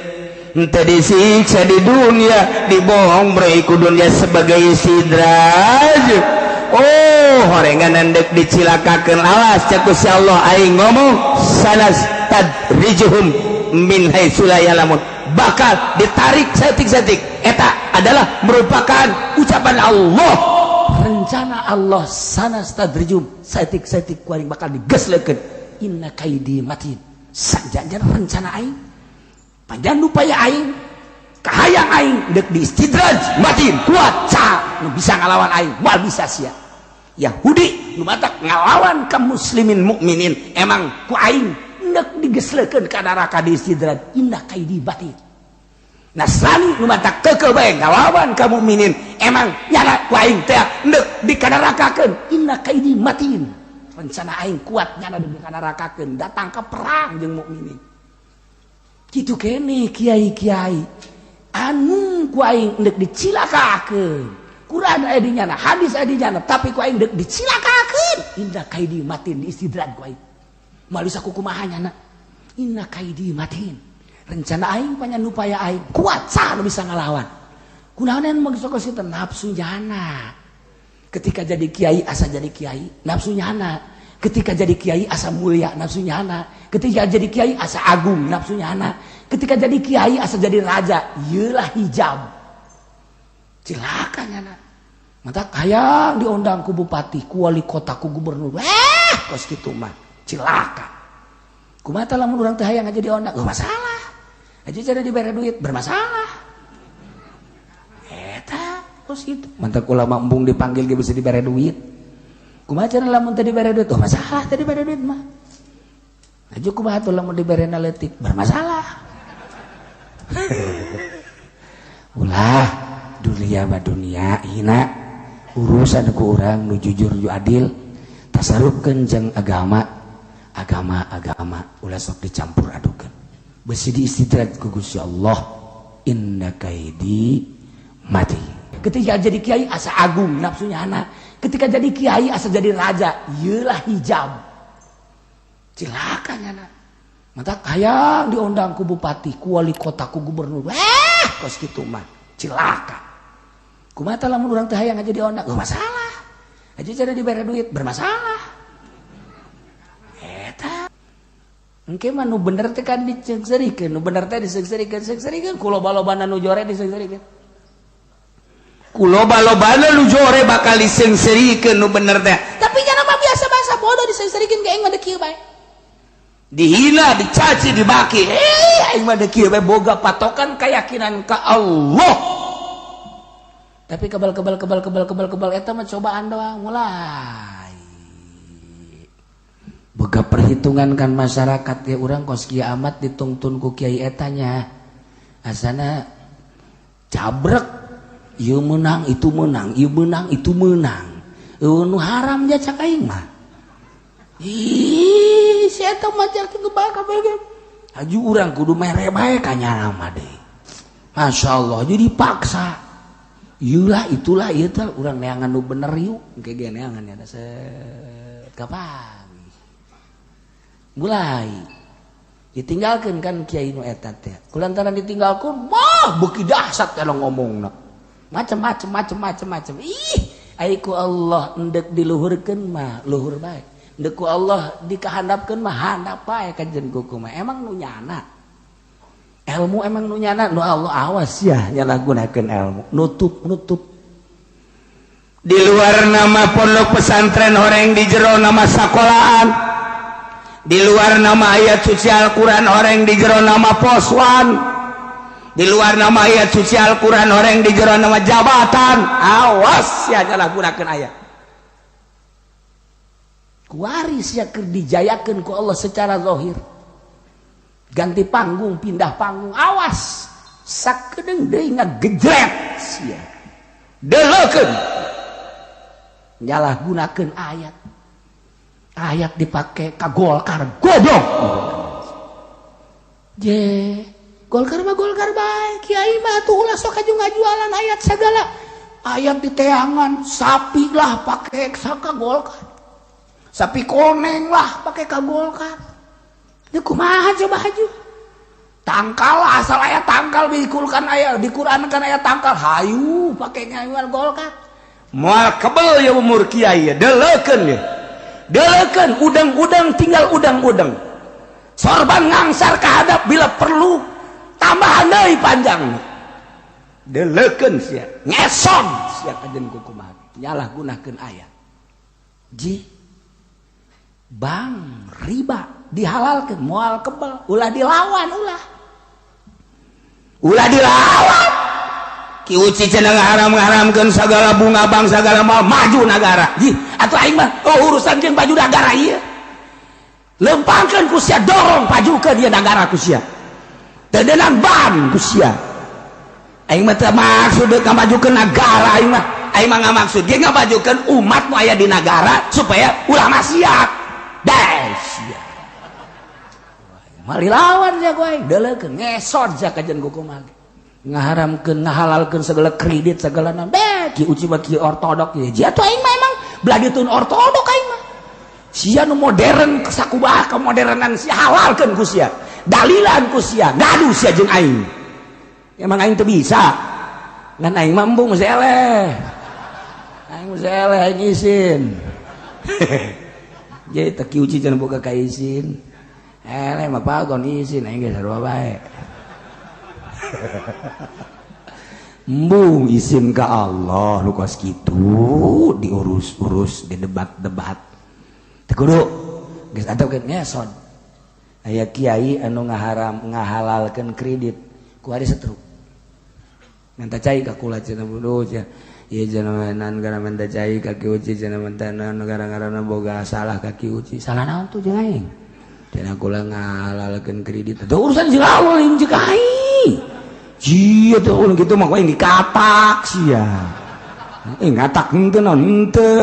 teu disiksa di dunia dibohong brei ku dunia sebagai sidraj. Oh horengan dek dicilakakeun awas cak Gusti Allah aing ngomong sanas tadrijuhum min haitsu la ya'lamun bakal ditarik setik-setik. Eta adalah merupakan ucapan Allah, rencana Allah sanastadrijum setik-setik kuring bakal digeslekeun inna kaidi matin sanjanjan rencana aing panjang upaya aing kahayang aing dek diistidraj matin kuat ca nu bisa ngalawan aing moal bisa sia Yahudi nu matak ngalawan kaum muslimin mukminin emang ku aing dek digeslekeun ka neraka diistidraj inna kaidi matin. Nasrani nu matak kekeu bae ngalawan kaum mukminin emang nyana ku aing teh dek dikanerakakeun inna kaidi matin rencana aing kuat nyana dek dikanerakakeun datang ke perang jeung mukminin. Kitu keneh kiai-kiai anu ku aing dek dicilakakeun Quran aya di nyana hadis aya di nyana tapi ku aing dek dicilakakeun inna kaidi matin diistidraj ku aing moal bisa kumaha nyana inna kaidi matin rencana aing panjang upaya aing kuat sah bisa ngalawan kunaon anu maksud kitu nafsu nyana ketika jadi kiai asa jadi kiai nafsu nyana ketika jadi kiai asa mulia nafsu nyana ketika jadi kiai asa agung nafsu nyana ketika jadi kiai asa jadi raja ieu lah hijab cilaka nyana mata hayang diundang ku bupati ku wali kota ku gubernur kos kitu mah cilaka kumaha tah lamun urang teh hayang jadi ondang masalah aja cara diberi duit bermasalah. Eta terus itu. Mantap ulama embung dipanggil ge bisa diberi duit. Kumaha cara lamun teu diberi duit? Oh masalah teu diberi duit mah. Aja kumaha tuh lamun diberena leutik bermasalah. Ulah dunia mah dunia hina urusan ku urang nu jujur ju adil tasarupkeun jeung agama ulah sok dicampur adukeun. Besi diistidraj ku Gusti Allah inna kaidi mati. Ketika jadi kiai asa agung nafsunya anak, ketika jadi kiai asa jadi raja ieu lah hijab cilaka nyana mata hayang diundang ku bupati ku wali kota ku gubernur kos kitu mah cilaka kumaha tah lamun urang teh hayang jadi ondang masalah aja cara dibere duit bermasalah eta. Engke mah nu bener teh kan disengsarikeun, nu bener teh disengsarikeun kuloba-lobana nu jore disengsarikeun. Kuloba-lobana nu jore bakal disengsarikeun nu bener teh. Tapi nya mah biasa-biasa bodoh disengsarikeun ge aing mah deu kieu bae. Dihina, dicaci, dibaki. Aing mah deu kieu bae boga patokan keyakinan ka Allah. Tapi kebal eta mah cobaan doang mulai. Boga perhitungan kan masyarakat ya urang kos kieu amat ditungtun ku kiai etanya asana cabrek ieu menang itu menang ieu menang itu menang nu haram ja cak aing mah ih si eta mah cak kitu bae kabeh haju urang kudu mere bae ka nyana mah deui masyaallah jadi paksa ieu lah itulah ieu teh urang neangan nu bener ieu engke ge neangan ya set kapan mulai ditinggalkan kan kiai nu eta teh kulantaran ditinggalkan wah beuki dahsyat kalau ngomongna macam-macam ih ai ku Allah endek diluhurkeun mah luhur bae endek ku Allah dikahandapkeun mah handap bae kanjeun kuku mah emang nu nyana ilmu emang nu nyana nu Allah awas ya nyalahgunakeun ilmu nutup di luar nama pondok pesantren orang di jero nama sekolahan di luar nama ayat suci Al-Quran orang di jero nama poswan di luar nama ayat suci Al-Quran orang di jero nama jabatan awas ya nyalahgunakeun ayat kuaris ya keur dijayakeun ku Allah secara zahir ganti panggung pindah panggung awas sakedeung deui ngagejret sia deulekeun nyalahgunakeun ayat dipakai ka Golkar goblok je Golkar mah Golkar bae kiai mah tuh ulah sok ngajualan ayat segala ayat di teangan sapi lah pakai ka Golkar sapi koneng lah pakai ka Golkar ya kumaha coba haju tangkal asal ayat tangkal dikulkan ayat di Quran kan ayat tangkal hayu pakai nyayuan Golkar moal kebel ya umur kiai deulekeun ya deulekeun udang-udang tinggal udang-udang sorban ngangsar ka hadap bila perlu tambahan deui panjang deulekeun sia ngeson sia kajen kukumaha nyalahgunakeun ayat ji bang riba dihalalkeun moal kebel ulah dilawan ulah dilawan Ki Uci cenah ngaharam-ngaharamkeun sagala bunga bang sagala maju negara ji atuh aing mah urusan jeung baju negara ieu lempangkeun ku sia dorong pajukeun ieu negara ku sia teu deunang ban ku sia aing mah teu maksud ngamajukeun negara aing mah ngamaksud ge ngamajukeun umat nu aya di negara supaya ulah maksiat dah sia mali lawan sia ku aing deulekeun ngesot sia kajen kukumaha ngaharamkeun ngahalalkeun segala kredit segala naon Ki Uci mah kieu ortodok ya atuh aing mah emang bladitun ortodok aing mah sia nu modern sakumaha kemodernan sia halalkeun ku sia dalilan ku sia ngadu sia jeung aing emang aing teu bisa ngan aing mah embung mesti eleh aing izin jadi teh Ki Uci cenah boga ka izin eleh mah pagon izin aing ge sarua bae embung izin ke Allah lu kos gitu diurus di debat teu kudu geus atukeun ngesot aya kiai anu ngahalalkeun kredit ku ari setruk minta cai ka kula cenah budu cenah ieu cenah gara minta cai ka Ki Uci cenah mentana gara-garana boga salah ka Ki Uci salah naon tuh jeung aing cenah kula ngahalalkeun kredit teu urusan jeung Allah jeung aing Cia tuh ulang gitu mah kau yang dikatak sia, ngatak ente non ente.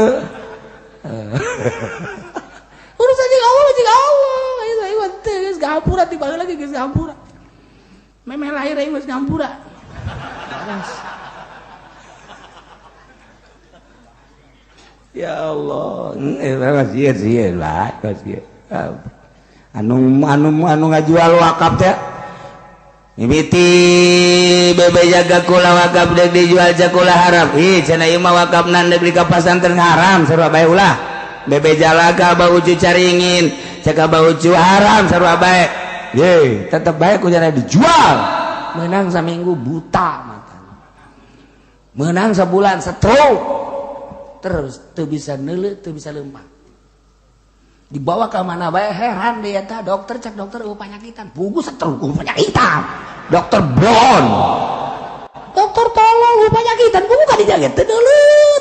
Urusan jeung Allah, ayo ente geus gampura tiba lagi geus gampura. Memeh lahir aing geus gampura. Ya Allah, sieun lah, sieun. Anu ngajual wakaf teh mimiti bebe jaga kula wakaf dek dijual jakula haram ih cenah ieu mah wakafna dek di ka pasantren haram sarua bae ulah bebe jalaga bau ucu caringin caka bau ucu haram sarua bae ye tetep bae ku cenah dijual meunang saminggu buta matana meunang sabulan stroke terus teu bisa neuleuh teu bisa leumpah dibawa ke mana bae heran dia tah dokter cek dokter penyakitan buku stroke penyakitan dokter Brown dokter tolong penyakitan buku ka dijaga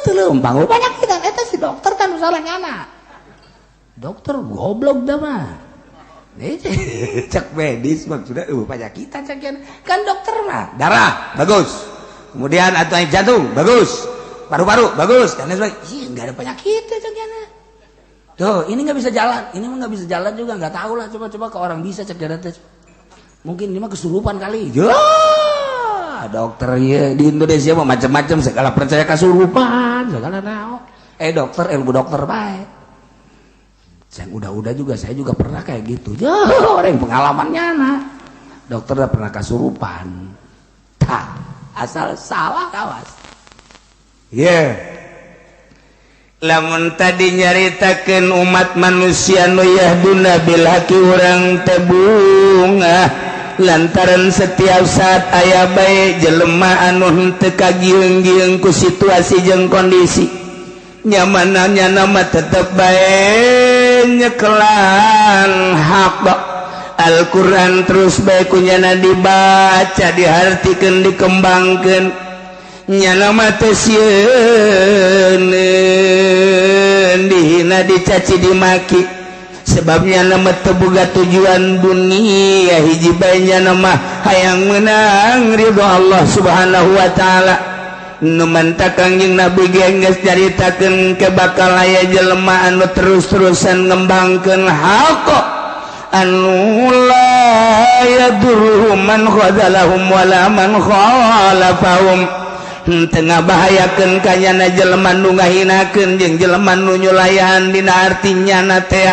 teu leumpang penyakitan eta si dokter kan salah nyana dokter goblok dah mah cek medis maksudnya penyakitan cek kan dokter mah darah bagus kemudian atau jantung bagus paru-paru bagus dan lain sebagainya iya enggak ada penyakit cek nyana tuh ini nggak bisa jalan ini mah nggak bisa jalan juga nggak tahu lah coba ke orang bisa cek darah teh mungkin ini mah kesurupan kali ya dokter ya di Indonesia mah macam-macam segala percaya kesurupan segala naon dokter ilmu dokter baik yang udah juga saya juga pernah kayak gitu ya orang pengalamannya nah dokter udah pernah kesurupan tak asal salah kawas lamun tadi nyaritakeun umat manusia nu yahduna bil haqi urang teh bunga lantaran setiap saat aya bae jelema anu henteu kagiung-giung ku situasi jeung kondisi nyamananya nama tetep bae nyekelan hak Al-Quran terus bae kunyana dibaca dihartikeun dikembangkeun nyana mah teu sieun dihina dicaci dimaki sebabnya nama terbuka tujuan dunia hiji bayinya nama hayang menang ridho Allah subhanahu wa ta'ala numantak kangjeng Nabi geus caritakeun ke bakal aya jelema anu terus-terusan ngembangkeun haq anu la yadurruhum man khadzalahum wala man khalafahum teu ngabahayakeun kanyana jelema nu ngahinakeun jeung jelema nu nyulayan dina artinya na teh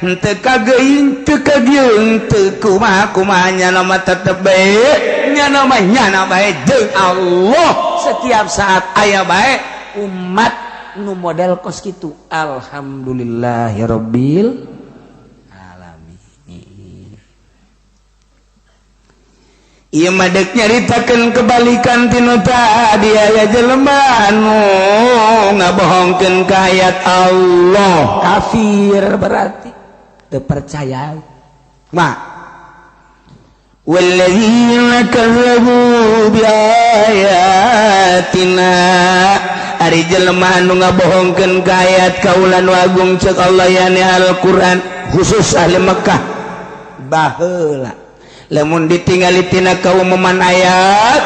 henteu kageuing teu kagieuing teu kumaha nya nama tetep bae nya nama bae jeung Allah setiap saat aya bae umat nu model kos kitu alhamdulillahirabbil alamin. Ieu mah deuk nyaritakeun kebalikan tinu tadi aya jelema anu ngabohongkeun ka ayat Allah kafir berarti percaya mak walladzina kazzabu biayatina ari jelema anu ngabohongkeun ka ayat kaula nu agung ceuk Allah yani Al-Qur'an khusus ahli Mekkah baheula lamun ditingali tina kaumuman ayat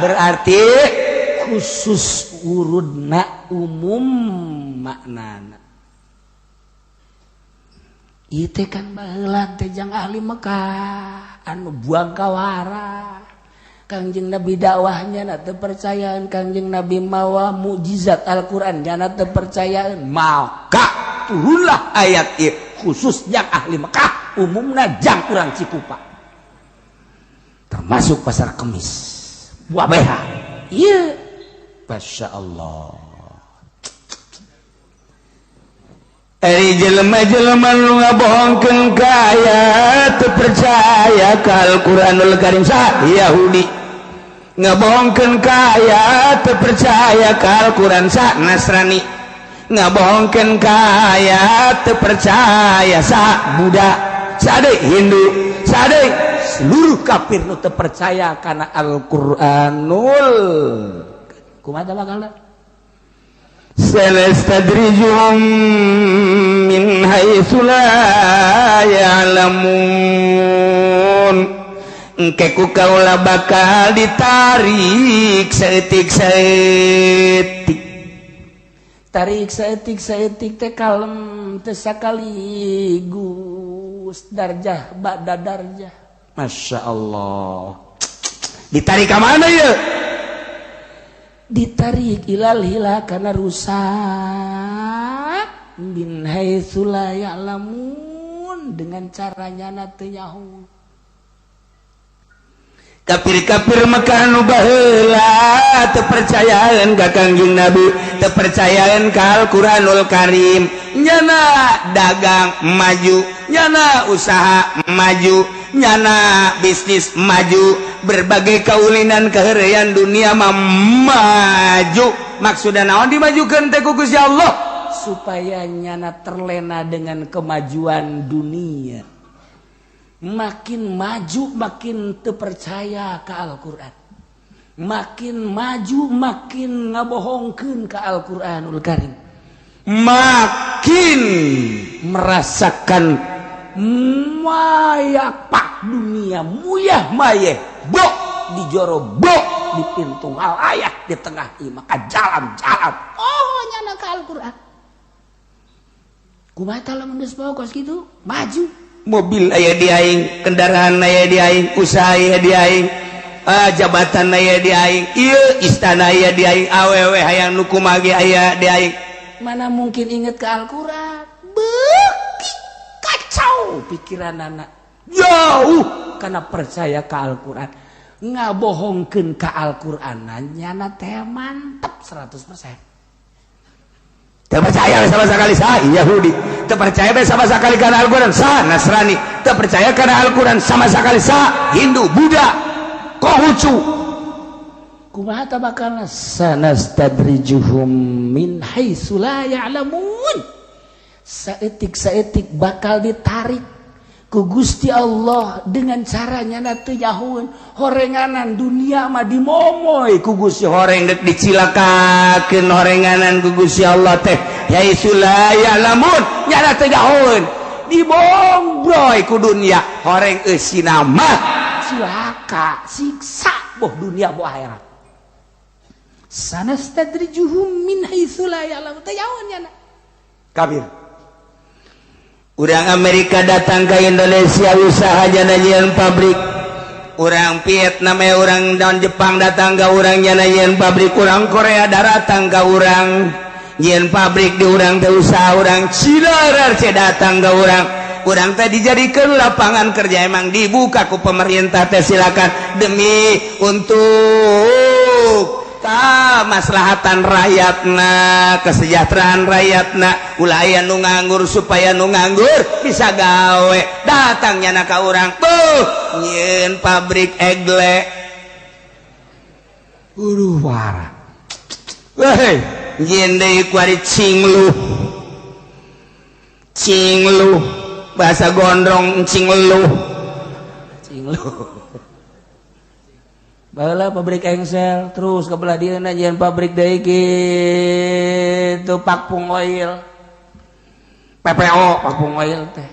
berarti khusus urudna umum maknana itu kan baheula teh jang ahli Mekah anu buang kawara Kangjeng Nabi dakwahnya na teu percayaan Kangjeng Nabi mawa mukjizat Al-Qur'an nya teu percayaan maka turunlah ayat ieu khusus jang ahli Mekah umumna jang urang Cikupa termasuk pasar Kemis buah BH ieu masyaallah. Ari jelema-jelema nu ngabohongkeun ka ayat teu percaya ka Al-Qur'anul Karim sa Yahudi ngabohongkeun ka ayat teu percaya ka Al-Qur'an sa Nasrani ngabohongkeun ka ayat teu percaya sa Buddha sa deui Hindu sa deui seluruh kafir nu teu percaya kana Al-Qur'anul kumaha bakalna sanastadrijuhum min haitsu la ya'lamun engke ku kaula bakal ditarik saeutik-saeutik tarik saeutik-saeutik teh kalem teh sakaligus darjah ba'da darjah masyaallah ditarik ka mana ye ditarik ilal hila kana rusak min haitsu la ya'lamun dengan caranya na teu nyaho kafir-kafir Mekah nu baheula teu percayaan ka Kangjeng Nabi teu percayaan ka Al-Qur'anul Karim nyana dagang maju nyana usaha maju nyana bisnis maju berbagai kaulinan keheureyan dunia maju maksudna naon dimajukeun teh ku Gusti Allah supaya nyana terlena dengan kemajuan dunia makin maju makin teu percaya ka Al-Qur'an makin maju makin ngabohongkeun ka Al-Qur'anul Karim makin merasakan mayak pak dunia muyah mayeh bok di joro bok di pintu hal ayat di tengah maka jalan-jalan oh nyana ke Al-Quran kumaha tah lamun geus pokos kitu maju mobil aya di aing kendaraan aya di aing usaha aya di aing jabatan aya di aing ieu istana aya di aing awewe hayang nu kumaha ge aya di aing mana mungkin inget ke Al-Quran kacau pikiran anak jauh karena percaya ke Al-Quran ngabohongkeun ka Al-Quran nyana teh mantep 100%. Teu percaya sama sekali saya Yahudi teu percaya bae sama sekali kana Al-Qur'an sah Nasrani, teu percaya kana Al-Qur'an sama sekali sah Hindu, Buddha, Konghucu. Kumaha ta bakalna sanastadrijuhum min haitsu la ya'lamun. Saeutik-saeutik bakal ditarik ku Gusti Allah dengan caranya na teu nyahoeun horenganan dunia mah dimomoy ku Gusti horeng dek dicilakakeun horenganan ku Gusti Allah teh haitsu la ya'lamun nya teu nyahoeun dibombroy ku dunia horeng eusina mah cilaka siksa boh dunia boh akhirat. Sanastadrijuhum min haitsu la ya'lamun teu nyahoeun nya kabir. Urang Amerika datang ke Indonesia usaha nyieun pabrik. Urang Vietnam urang dan Jepang datang ke urang nyieun pabrik. Urang Korea datang ke urang nyieun pabrik di urang teh usaha. Urang Cina datang ke urang. Urang teh dijadikeun lapangan kerja emang dibuka ku pemerintah teh silakan demi untuk maslahatan rakyatna, kesejahteraan rakyatna, ulah aya nu nganggur supaya nu nganggur bisa gawe. Datangnya na ka urang tuh nyieun pabrik egle. Wara. Weh, nyieun deui ku ari cingluh. Cingluh bahasa gondrong cingluh. Cingluh. Baheula pabrik engsel terus kabelah dieuna nyieun pabrik deui kitu Pakpung Oil. PPO Pakpung Oil teh.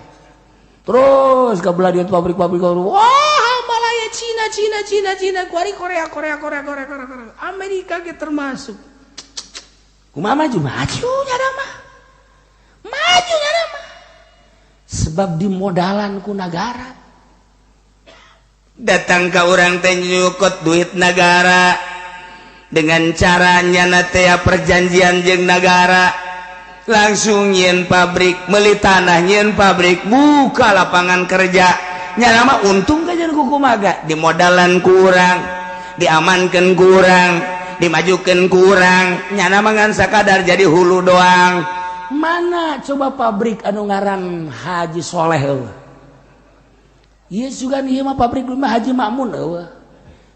Terus kabelah dieun pabrik-pabrik wah malaya Cina kuari Korea. Amerika ge termasuk. Kumaha maju nya mah. Maju nya mah. Sebab dimodalan ku negara. Datang ke orang teh nyukut duit negara dengan caranya nate perjanjian jeung negara langsung nyieun pabrik meuli tanah nyieun pabrik buka lapangan kerja nya nama untung ka jeung kumaha dimodalan kurang diamankeun kurang dimajukeun kurang nya nama ngan sakadar jadi hulu doang. Mana coba pabrik anu ngaran Haji Soleh iya sugan ieu mah pabrik mah Haji Makmun eueuh.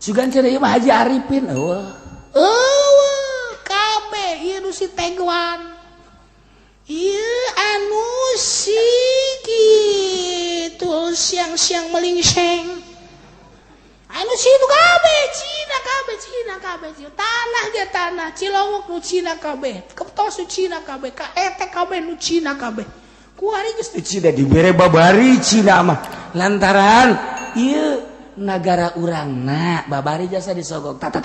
Sugan cenah ieu mah Haji Arifin eueuh. Kabeh ieu nu si Tegwan. Ieu anu si kitu siang-siang melingseng. Anu si itu kabeh Cina kabeh. Tanah ge tanah Cilongok nu Cina kabeh. Keptos nu Cina kabeh, ka etek kabeh nu Cina kabeh. Kuari geus teu Cina dibere babari Cina mah lantaran ieu nagara urangna babari jasa disogok tata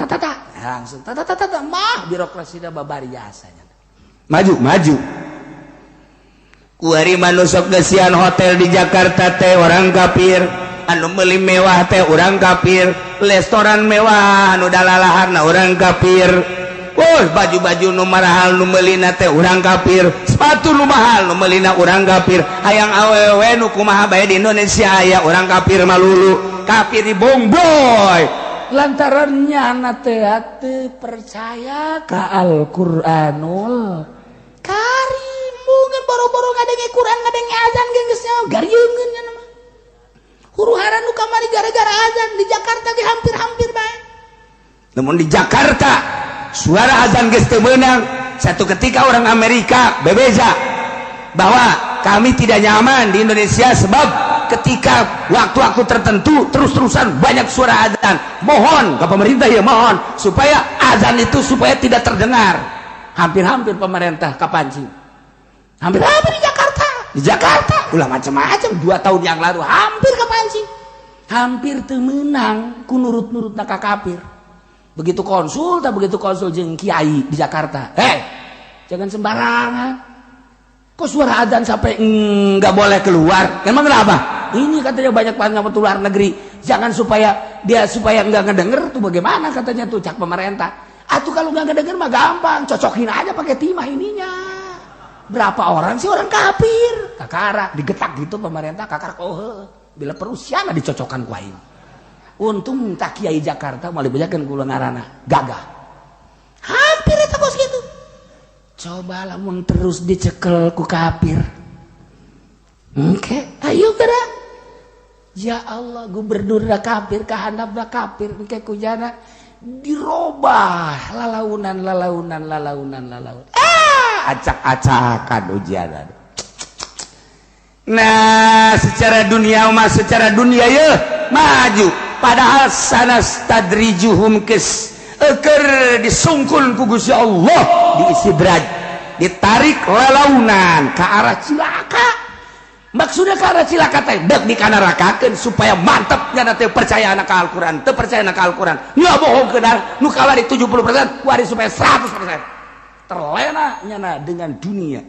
langsung tata mah birokrasina babari jasanya maju kuari manusok gesian hotel di Jakarta teh orang kafir anu meuli mewah teh orang kafir restoran mewah anu dalalaharna orang kafir. Baju-baju nu mahal nu meulina teh urang kafir, sepatu nu mahal nu meulina urang kafir, hayang awewe nu kumaha bae di Indonesia aya urang kafir malulu, kafir di bongboy. Lantarannya anak teh percaya ka Al-Qur'anul Karim, mungkin boro-boro ngadenge Quran ngadenge azan geus garieungeun nya mah. Huru-hara nu kamari gara-gara azan di Jakarta ge hampir-hampir bae. Namun di Jakarta suara azan geus teu meunang. Satu ketika orang Amerika bebeza bahwa kami tidak nyaman di Indonesia sebab ketika waktu-waktu tertentu terus-terusan banyak suara azan. Mohon ke pemerintah ya mohon supaya azan itu supaya tidak terdengar. Hampir-hampir pemerintah kapancing. Hampir-hampir di Jakarta. Ulah macam-macam 2 tahun yang lalu hampir kapancing. Hampir teu meunang ku nurut-nurutna ka kafir. Begitu konsul jeung kiai di Jakarta. Jangan sembarangan. Kok suara adzan sampai nggak boleh keluar? Emang kenapa? Ini katanya banyak banget luar negeri. Jangan supaya nggak ngedenger tuh bagaimana katanya tuh cak pemerintah. Atuh kalau nggak ngedenger mah gampang, cocokin aja pakai timah ininya. Berapa orang sih orang kafir? Kakara digetak gitu pemerintah kakar bila perusiana dicocokkan ku aing. Untung tak kiai Jakarta malah bejakeun kula ngaranna gagah. Hampir eta bos gitu. Coba lamun terus dicekel ku kafir. Ayo gerak. Ya Allah, gubernur dah kafir, kahandap dah kafir, engke kujana dirobah lalaunan. Acak-acakan ujian. Nah, secara dunia ya maju. Padahal sanastadrijuhum eker disungkul ku Gusti Allah diistidraj, ditarik lalaunan ke arah cilaka. Maksudnya ke arah cilaka teh dek dikanarakakeun supaya mantep nya teh percaya ka Al-Qur'an, teu percaya ka Al-Qur'an. Nya bohongkeun nu kawari 70%, wari supaya 100%. Terlena nyana dengan dunia.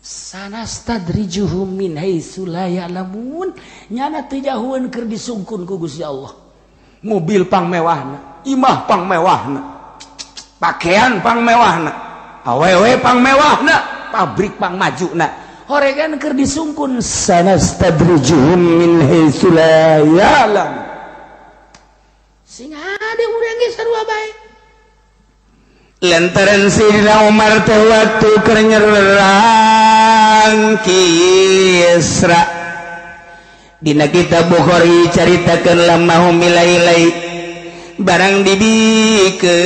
Sanastadrijuhum min haitsu la ya'lamun. Nyana teu jauheun keur disungkun ku Gusti Allah. Mobil pang mewahna, imah pang mewahna, pakaian pang mewahna, awewe pang mewahna, pabrik pang majuna. Horegan keur disungkun sanastadrijuhum min haitsu la ya'lam. Sing ade urang ge sarua bae. Lantaran Sayyidina Umar teh waktu keur nyerang Kisra. Dina kitab Bukhari caritakeun lamma humilailai barang dibikeun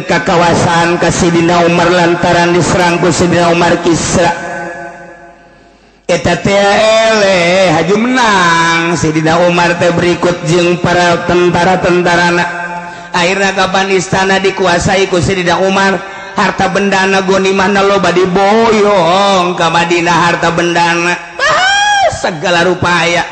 ka kawasan ka Sayyidina Umar lantaran diserang ku Sayyidina Umar Kisra. Eta teh eleh haju menang Sayyidina Umar teh berikut jeung para tentara-tentarana. Akhirna kapan istana dikuasai ku Sayyidina Umar, harta bendana gonimahna loba diboyong ka Madinah harta bendana. Segala rupaya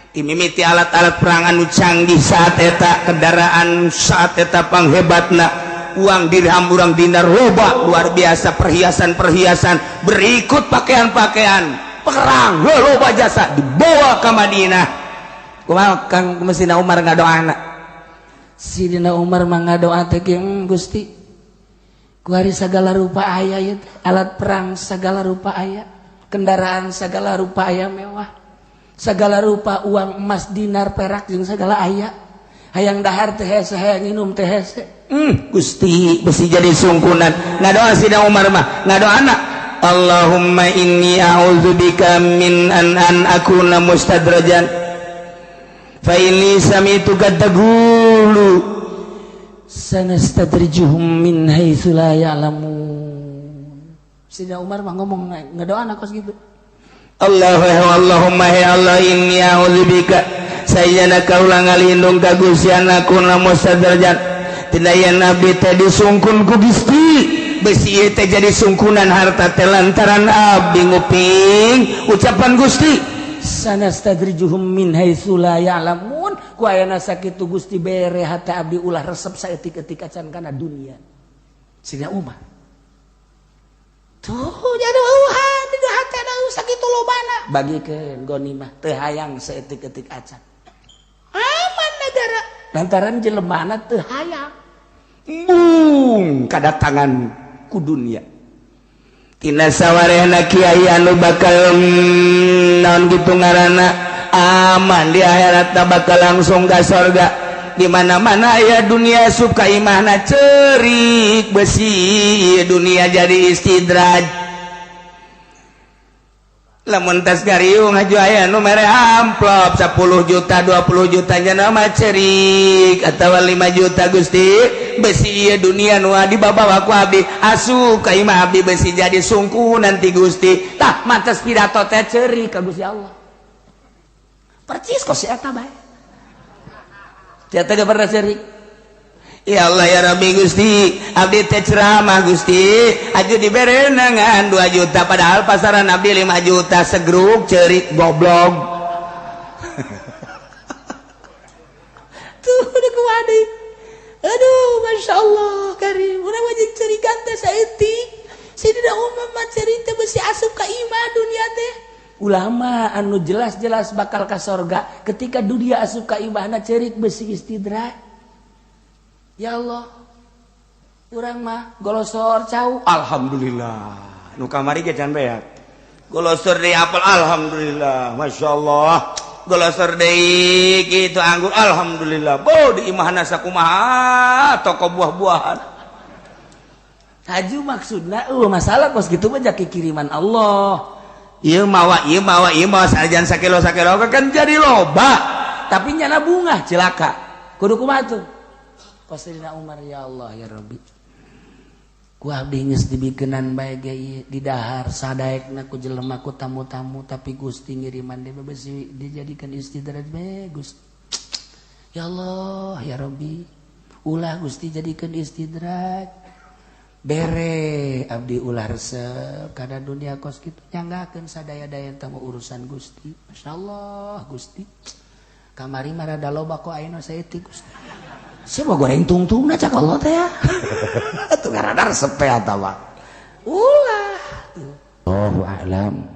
dimimiti alat-alat perang anu canggih saat eta, kendaraan saat eta panghebatna. Uang dirham urang dinar loba luar biasa, perhiasan-perhiasan, berikut pakaian-pakaian perang loba jasa dibawa ke Madinah. Kumaha Kang Sayyidina Umar ngadoana? Sayyidina Umar mah ngadoa teh Gusti, ku hari sagala rupa aya ieu alat perang sagala rupa aya, kendaraan sagala rupa aya mewah, sagala rupa uang emas dinar perak jeung sagala aya. Hayang dahar teh hese, hayang nginum teh hese. Gusti besi jadi sungkunan. Ngadoa Sayyidina Umar mah ngadoana, Allahumma inni a'udzubika min an akuna mustadrajan fa inni sami'tu taqulu sanastadrijuhum min haitsu la ya'lamun. Sayyidina Umar mah ngomong ngadoana kos gitu. Allahumma ya Allah inni a'udzubika sayyana kaulah ngalindung ka Gusti anakuna mustadrajan. Tindayan Nabi teh disungkun ku Gusti, besi ieu teh jadi sungkunan harta teh lantaran abdi nguping ucapan Gusti sanastadrijuhum min haitsu la ya'lamun. Ku ayana sakitu Gusti bere hate abdi ulah resep saeutik-eutik acan kana dunia. Sayyidina Umar tuh jadi hati di hati ada sakitu lobana bagikeun gonimah teu hayang saeutik-eutik acan. Aman negara lantaran jelemana teu hayang kadatangan ku dunia. Tina sawarehna kiai anu bakal naon kitu ngaranna aman di akhirat bakal langsung ka surga. Di mana-mana ya dunia suka imahna cerik besi, dunia jadi istidraj. Lamun tas gariung haju aya nu mere amplop 10 juta 20 juta nya nama cerik atawa 5 juta Gusti besi ieu dunia nu dibawa ku abdi asup ka imah abdi besi jadi sungkunan ti Gusti. Tah mantes pidato teh cerik ka Gusti Allah. Percis kos eta bae. Tiata gak pernah cerik. Ya Allah ya Rabbi Gusti, abdi teh ceramah Gusti, aju dibere nangan 2 juta padahal pasaran abdi 5 juta segruk cerik goblok. Tuh udah kuwadi. Aduh, Masya Allah Karim, udah wajib cerikan teh saeutik. Sayyidina Umar mah cerita besi asup ka imah dunia teh. Ulama anu jelas-jelas bakal ka sorga ketika dunia asup ka imahna cerik besi istidraj. Ya Allah, urang mah golosor cau alhamdulillah nu kamari ge can beak golosor deui apel alhamdulillah masyaallah golosor deui kitu anggur alhamdulillah bo di imahna sakumaha toko buah-buahan haju maksudna masalah kos kitu mah jaki kiriman Allah. sajan sakilo kan jadi loba tapi nyana bunga cilaka kudu kumaha tuh Sayyidina Umar ya Allah ya Rabbi ku abdi geus dibikenan bae ge di dahar sadaekna ku jelema ku tamu-tamu tapi Gusti ngiriman dia bebesi dijadikan istidraj bae Gusti ya Allah ya Rabbi ulah Gusti jadikan istidraj bere abdi ulah resep kada dunia kos kitu nyanggakeun sadaya-daya tamu urusan Gusti masyaallah Gusti kamari marada loba kok ayeuna saeutik Gusti siapa goreng tungtung cak Allah teh ya atuh karada resep teh atawa ulah Allahu a'lam